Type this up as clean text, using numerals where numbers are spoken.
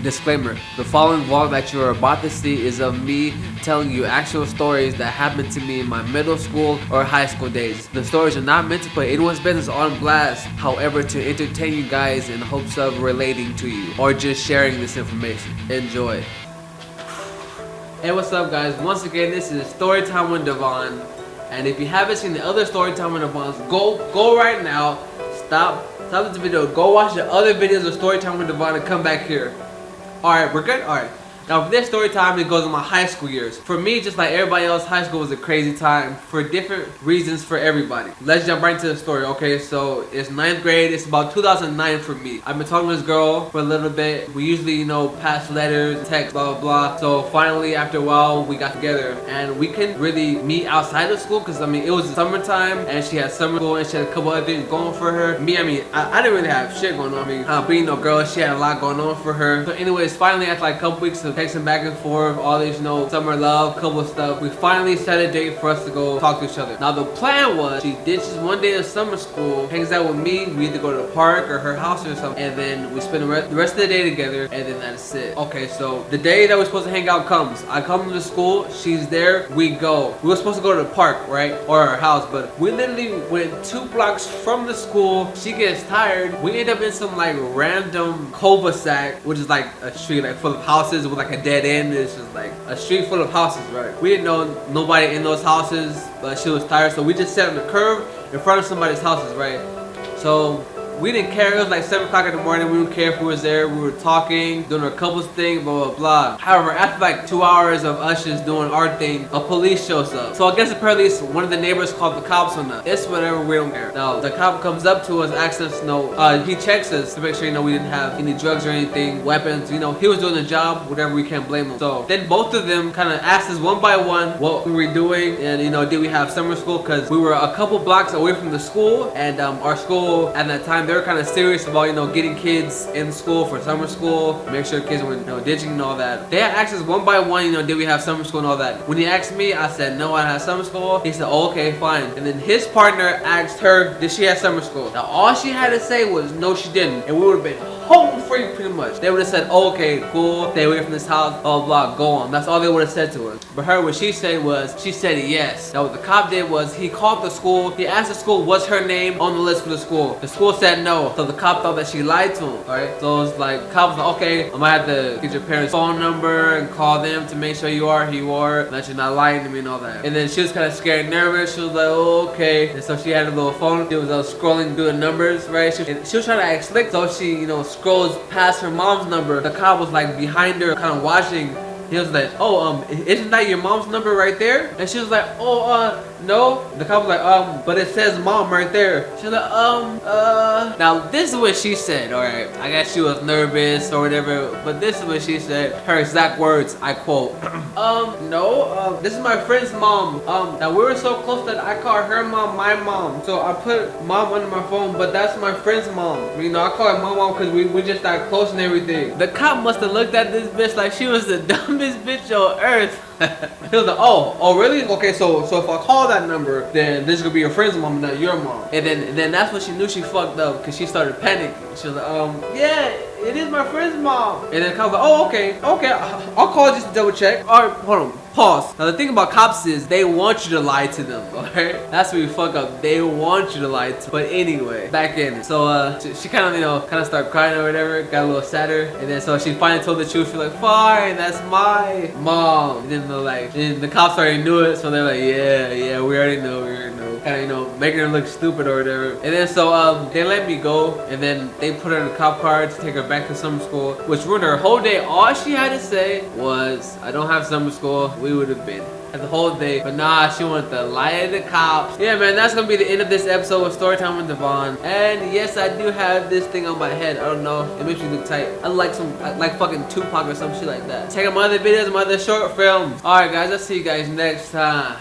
Disclaimer, the following vlog that you are about to see is of me telling you actual stories that happened to me in my middle school or high school days. The stories are not meant to put anyone's business on blast, however to entertain you guys in hopes of relating to you or just sharing this information. Enjoy. Hey, what's up guys? Once again, this is Storytime with Devone. And if you haven't seen the other Storytime with Devon's, go right now. Stop this video. Go watch the other videos of Storytime with Devone and come back here. Alright, we're good? Alright. Now for this story time, it goes in my high school years. For me, just like everybody else, high school was a crazy time for different reasons for everybody. Let's jump right into the story, okay? So it's 9th grade. It's about 2009 for me. I've been talking to this girl for a little bit. We usually, pass letters, text, blah, blah, blah. So finally, after a while, we got together. And we couldn't really meet outside of school because, it was summertime and she had summer school and she had a couple other things going for her. Me, I didn't really have shit going on. Being a girl, she had a lot going on for her. So anyways, finally, after like a couple weeks of texting back and forth, all these, summer love, couple of stuff, we finally set a date for us to go talk to each other. Now the plan was, she ditches one day of summer school, hangs out with me, we either go to the park or her house or something, and then we spend the rest of the day together, and then that's it. Okay, so the day that we're supposed to hang out comes. I come to the school, she's there, we go. We were supposed to go to the park, right? Or her house, but we literally went 2 blocks from the school. She gets tired. We end up in some like random cul-de-sac, which is like a street like full of houses with like a dead end. It's just like a street full of houses, right? We didn't know nobody in those houses, but she was tired, so we just sat on the curb in front of somebody's houses, right? So we didn't care. It was like 7 o'clock in the morning. We didn't care if we was there. We were talking, doing our couples thing, blah, blah, blah. However, after like 2 hours of us just doing our thing, a police shows up. So I guess apparently one of the neighbors called the cops on us. It's whatever, we don't care. Now, the cop comes up to us, asks us, he checks us to make sure, we didn't have any drugs or anything, weapons. He was doing the job, whatever, we can't blame him. So then both of them kind of asked us one by one what we were doing and, did we have summer school? Because we were a couple blocks away from the school, and our school at that time, they were kind of serious about, getting kids in school for summer school, make sure kids were, ditching and all that. They asked us one by one, did we have summer school and all that. When he asked me, I said, no, I had summer school. He said, oh, okay, fine. And then his partner asked her, did she have summer school? Now, all she had to say was, no, she didn't. And we would have been home free pretty much. They would have said, oh, okay, cool, stay away from this house, blah, blah, blah, go on. That's all they would have said to us. But her, what she said was, she said yes. Now, what the cop did was, he called the school, he asked the school, what's her name on the list for the school? The school said no. So the cop thought that she lied to him, alright? So it's like, cop was like, okay, I might have to get your parents' phone number and call them to make sure you are who you are, that you're not lying to me and all that. And then she was kind of scared and nervous. She was like, oh, okay. And so she had a little phone. She was scrolling through the numbers, right? She was trying to act slick, so she, scrolls past her mom's number. The cop was like behind her, kind of watching. He was like, oh, isn't that your mom's number right there? And she was like, oh, no. The cop was like, but it says mom right there. She was like, Now, this is what she said, alright. I guess she was nervous or whatever, but this is what she said. Her exact words, I quote, no, this is my friend's mom. Now we were so close that I called her mom my mom. So I put mom under my phone, but that's my friend's mom. I call her mom because we just that close and everything. The cop must have looked at this bitch like she was the dumbest bitch on earth. He was like, oh really? Okay, so if I call that number, then this is gonna be your friend's mom, not your mom. And then that's when she knew she fucked up, because she started panicking. She was like, yeah, it is my friend's mom. And then the cop was like, oh, okay, I'll call just to double check. All right, hold on. Pause. Now the thing about cops is they want you to lie to them, alright? That's where you fuck up. They want you to lie to. But anyway, back in. So she kind of started crying or whatever, got a little sadder, and then so she finally told the truth. She's like, fine, that's my mom. And then the cops already knew it, so they're like, yeah, we already know. Kind of, making her look stupid or whatever. And then so they let me go, and then they put her in a cop car to take her back to summer school, which ruined her whole day. All she had to say was, I don't have summer school. We would have been the whole day, but nah, she wanted to lie to the cops. Yeah, man, that's gonna be the end of this episode of Storytime with Devone. And yes, I do have this thing on my head. I don't know, it makes me look tight. I like fucking Tupac or some shit like that. Check out my other videos, my other short films. Alright guys, I'll see you guys next time.